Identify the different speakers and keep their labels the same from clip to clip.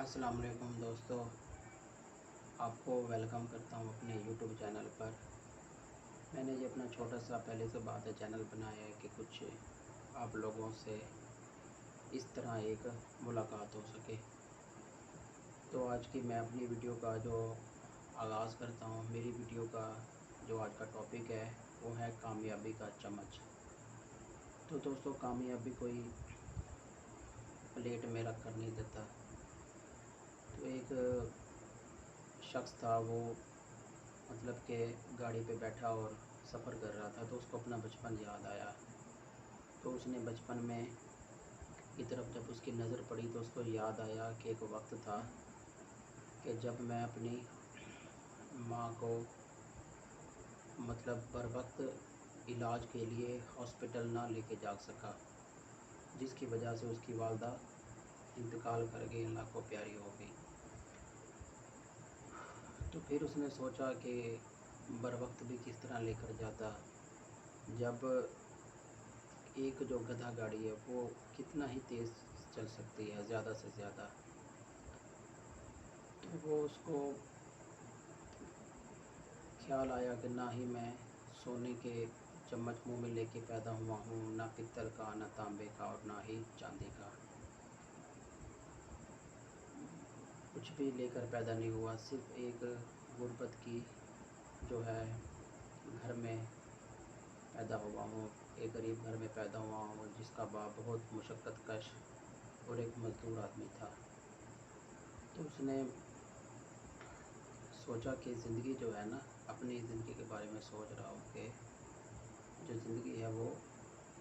Speaker 1: अस्सलाम वालेकुम दोस्तों, आपको वेलकम करता हूँ अपने यूट्यूब चैनल पर। मैंने ये अपना छोटा सा पहले से बात है चैनल बनाया है कि कुछ आप लोगों से इस तरह एक मुलाकात हो सके। तो आज की मैं अपनी वीडियो का जो आगाज़ करता हूँ, मेरी वीडियो का जो आज का टॉपिक है वो है कामयाबी का चम्मच। तो दोस्तों, कामयाबी कोई प्लेट में रख कर नहीं देता। तो एक शख्स था, वो मतलब कि गाड़ी पे बैठा और सफ़र कर रहा था, तो उसको अपना बचपन याद आया। तो उसने बचपन में की तरफ जब उसकी नज़र पड़ी तो उसको याद आया कि एक वक्त था कि जब मैं अपनी माँ को मतलब बर वक्त इलाज के लिए हॉस्पिटल ना लेके जा सका, जिसकी वजह से उसकी वालदा इंतकाल कर गई, अल्लाह को प्यारी हो गई। तो फिर उसने सोचा कि बर वक्त भी किस तरह लेकर जाता, जब एक जो गधा गाड़ी है वो कितना ही तेज़ चल सकती है, ज़्यादा से ज़्यादा। तो वो उसको ख्याल आया कि ना ही मैं सोने के चम्मच मुंह में लेके पैदा हुआ हूँ, ना पित्तल का, ना तांबे का और ना ही चांदी का, कुछ भी लेकर पैदा नहीं हुआ। सिर्फ एक गुर्बत की जो है घर में पैदा हुआ हूँ, एक गरीब घर में पैदा हुआ हूँ, जिसका बाप बहुत मुशक्क़त कश और एक मज़दूर आदमी था। तो उसने सोचा कि ज़िंदगी जो है ना, अपनी ज़िंदगी के बारे में सोच रहा हूँ कि जो ज़िंदगी है वो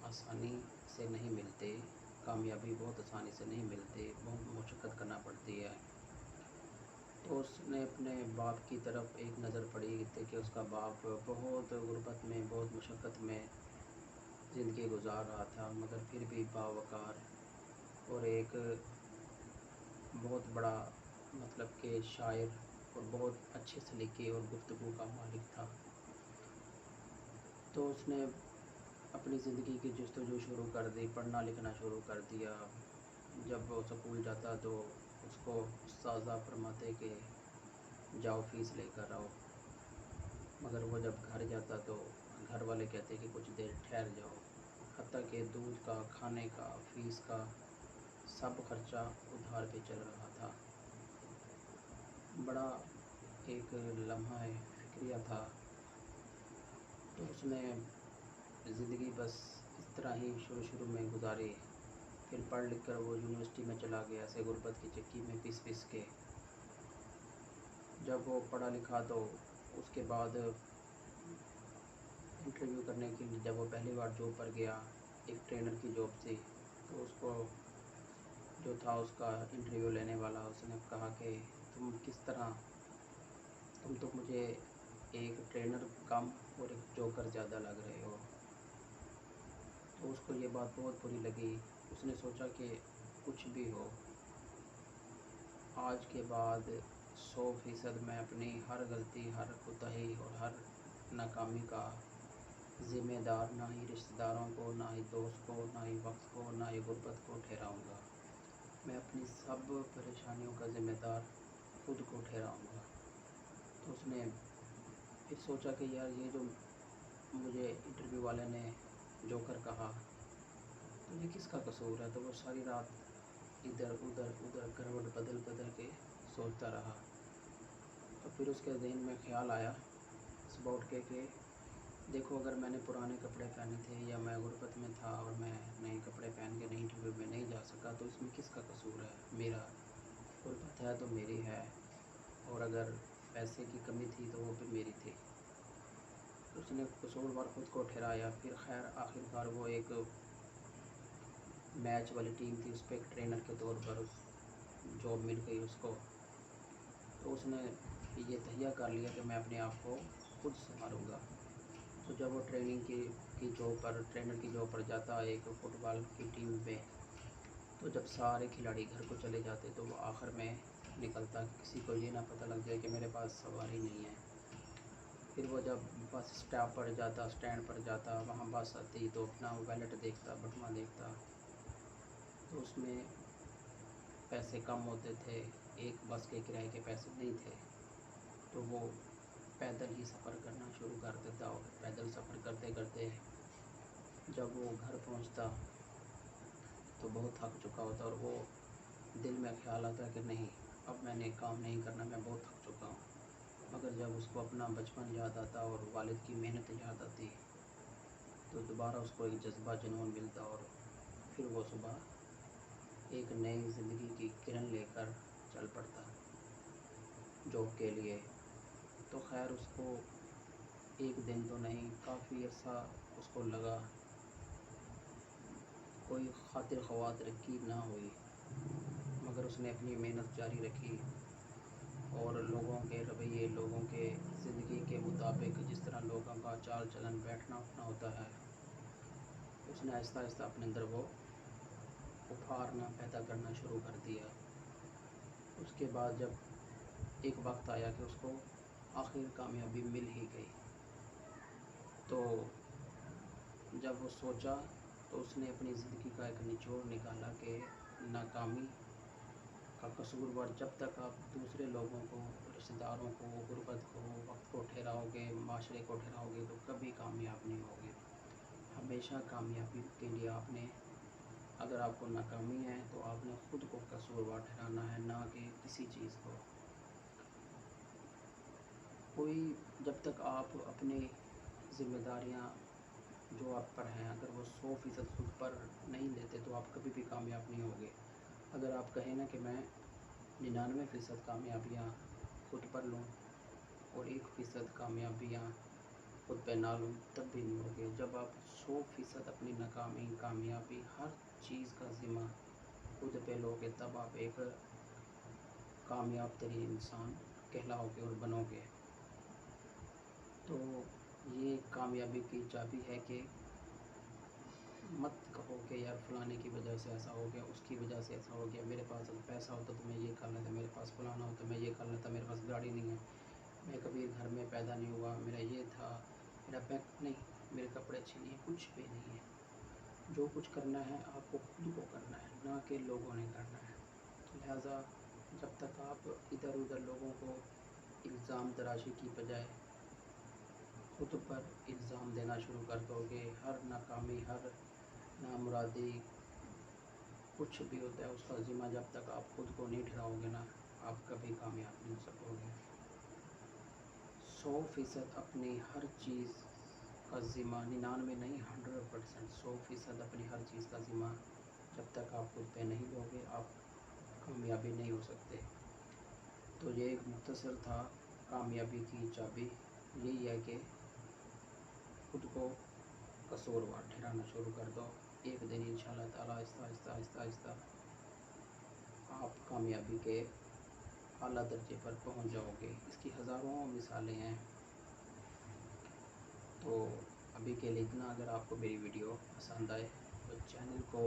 Speaker 1: आसानी से नहीं मिलती, कामयाबी बहुत आसानी से नहीं मिलती, बहुत मुशक्क़त करना पड़ती है। तो उसने अपने बाप की तरफ एक नज़र पड़ी थी कि उसका बाप बहुत गुर्बत में, बहुत मुशक्क़त में ज़िंदगी गुजार रहा था, मगर फिर भी बावकार और एक बहुत बड़ा मतलब कि शायर और बहुत अच्छे सलीके और गुफ्तगू का मालिक था। तो उसने अपनी ज़िंदगी की जस्तजू शुरू कर दी, पढ़ना लिखना शुरू कर दिया। जब वो स्कूल जाता तो उसको उस्ताज़ा फरमाते कि जाओ फ़ीस लेकर आओ, मगर वो जब घर जाता तो घर वाले कहते कि कुछ देर ठहर जाओ। हत्ता कि दूध का, खाने का, फ़ीस का सब खर्चा उधार पे चल रहा था। बड़ा एक लम्हा फ़िक्रिया था। तो उसने ज़िंदगी बस इस तरह ही शुरू में गुजारी। फिर पढ़ लिख कर वो यूनिवर्सिटी में चला गया, ऐसे गुर्बत की चक्की में पिस के। जब वो पढ़ा लिखा तो उसके बाद इंटरव्यू करने के लिए जब वो पहली बार जॉब पर गया, एक ट्रेनर की जॉब थी, तो उसको जो था उसका इंटरव्यू लेने वाला, उसने कहा कि तुम तो मुझे एक ट्रेनर कम और एक जोकर ज़्यादा लग रहे हो। तो उसको ये बात बहुत बुरी लगी। उसने सोचा कि कुछ भी हो, आज के बाद 100% मैं अपनी हर गलती, हर कोताही और हर नाकामी का ज़िम्मेदार ना ही रिश्तेदारों को, ना ही दोस्त को, ना ही वक्त को, ना ही गुर्बत को ठहराऊँगा। मैं अपनी सब परेशानियों का ज़िम्मेदार खुद को ठहराऊँगा। तो उसने फिर सोचा कि यार, ये जो मुझे इंटरव्यू वाले ने जोकर कहा, तो ये किसका कसूर है। तो वो सारी रात इधर उधर उधर करवट बदल बदल के सोचता रहा। तो फिर उसके ज़हन में ख़्याल आया सुबह उठ के कि देखो, अगर मैंने पुराने कपड़े पहने थे या मैं गुर्बत में था और मैं नए कपड़े पहन के नई इंटरव्यू में नहीं जा सका, तो इसमें किसका कसूर है। मेरा गुर्बत है तो मेरी है, और अगर पैसे की कमी थी तो वो भी मेरी थी। तो उसने कसूरवार ख़ुद को ठहराया। फिर खैर आखिरकार वो एक मैच वाली टीम थी, उस पर एक ट्रेनर के तौर पर उस जॉब मिल गई उसको। तो उसने ये तहैया कर लिया कि मैं अपने आप को खुद संभालूँगा। तो जब वो की जॉब पर, ट्रेनर की जॉब पर जाता एक फ़ुटबॉल की टीम में, तो जब सारे खिलाड़ी घर को चले जाते तो वो आखिर में निकलता कि किसी को ये ना पता लग जाए कि मेरे पास सवारी नहीं है। फिर वो जब बस स्टॉप पर जाता, स्टैंड पर जाता, वहाँ बस आती तो अपना वैलेट देखता, बटुआ देखता, तो उसमें पैसे कम होते थे, एक बस के किराए के पैसे नहीं थे, तो वो पैदल ही सफ़र करना शुरू कर देता और पैदल सफ़र करते करते जब वो घर पहुंचता तो बहुत थक चुका होता और वो दिल में ख्याल आता कि नहीं, अब मैंने काम नहीं करना, मैं बहुत थक चुका हूँ। मगर जब उसको अपना बचपन याद आता और वालिद की मेहनत याद आती तो दोबारा उसको एक जज्बा जुनून मिलता और फिर वो सुबह एक नई ज़िंदगी की किरण लेकर चल पड़ता जॉब के लिए। तो खैर उसको एक दिन तो नहीं, काफ़ी अर्सा उसको लगा, कोई खातिर ख्वाह तरक्की ना हुई, मगर उसने अपनी मेहनत जारी रखी और लोगों के रवैये, लोगों के ज़िंदगी के मुताबिक जिस तरह लोगों का चाल चलन बैठना उठना होता है, उसने आहिस्ता आहिस्ता अपने अंदर वो उफारना पैदा करना शुरू कर दिया। उसके बाद जब एक वक्त आया कि उसको आखिर कामयाबी मिल ही गई, तो जब वो सोचा तो उसने अपनी ज़िंदगी का एक निचोड़ निकाला कि नाकामी का कसूरवार जब तक आप दूसरे लोगों को, रिश्तेदारों को, गुर्बत को, वक्त को ठहराओगे, माशरे को ठहराओगे तो कभी कामयाब नहीं होगे। हमेशा कामयाबी के लिए आपने, अगर आपको नाकामी है तो आपने ख़ुद को कसूरवार ठहराना है, ना कि किसी चीज़ को। कोई, जब तक आप अपनी ज़िम्मेदारियाँ जो आप पर हैं अगर वो 100% खुद पर नहीं लेते तो आप कभी भी कामयाब नहीं होगे। अगर आप कहें ना कि मैं 99% कामयाबियाँ खुद पर लूँ और 1% कामयाबियाँ खुद पे ना लूँ, तब भी नहीं होगे। जब आप 100% अपनी नाकामी, कामयाबी, हर चीज़ का ज़िम्मा खुद पे लोगे, तब आप एक कामयाब तरीन इंसान कहलाओगे और बनोगे। तो ये कामयाबी की चाबी है कि मत कहो कि यार फ़लाने की वजह से ऐसा हो गया, उसकी वजह से ऐसा हो गया, मेरे पास अगर पैसा होता तो मैं ये कर लेता, मेरे पास फ़लाना होता मैं ये कर लेता, मेरे पास गाड़ी नहीं है, मैं कभी घर में पैदा नहीं हुआ, मेरा ये था, मेरा बैंक नहीं, मेरे कपड़े अच्छे नहीं हैं, कुछ भी नहीं है। जो कुछ करना है आपको खुद को करना है, ना कि लोगों ने करना है। लिहाजा जब तक आप इधर उधर लोगों को इल्ज़ाम तराशी की बजाय खुद पर इल्ज़ाम देना शुरू कर दोगे, हर नाकामी, हर नामुरादी, कुछ भी होता है उसका ज़िम्मा जब तक आप खुद को नहीं ठहराओगे ना, आप कभी कामयाब नहीं हो सकोगे। 100% अपनी हर चीज़ का ज़िम्मा, 99 नहीं 100%, 100% अपनी हर चीज़ का ज़िम्मा जब तक आप खुद पे नहीं लोगे, आप कामयाबी नहीं हो सकते। तो ये एक मुख्तसर था कामयाबी की चाबी, यही है कि खुद को कसूरवार ठहराना शुरू कर दो। एक दिन इंशाअल्लाह ताला आहिस्ता आहिस्ता आहिस्ता आहिस्ता आप कामयाबी के आला दर्जे पर पहुंच जाओगे। इसकी हज़ारों मिसालें हैं। तो अभी के लिए इतना। अगर आपको मेरी वीडियो पसंद आए तो चैनल को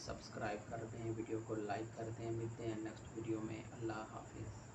Speaker 1: सब्सक्राइब कर दें, वीडियो को लाइक कर दें। मिलते हैं नेक्स्ट वीडियो में। अल्लाह हाफिज़।